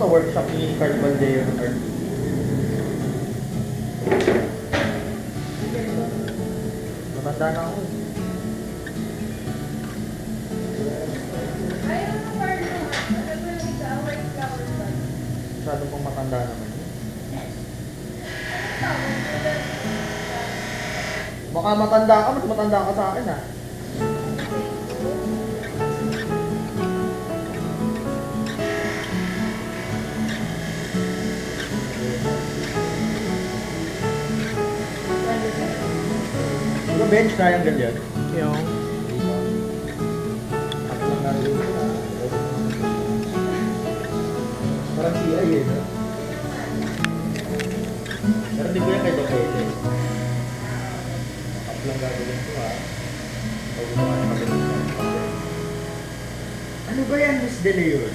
sa workshop ni Carl Baldeo ng art. Matanda na ako. Ayaw mo pa rin naman. Alam mo yung isa, white flower ba? Masyado pong matanda naman yun. Baka matanda ka, mas matanda ka sa akin ah. Diba bench triangle yan? Yung Parang CI eh, no? Pero hindi ko yan kay Dokete. Up lang gagawin ko ha. Pag gumawa ng kabalik. Ano ba yan, Miss De Leon?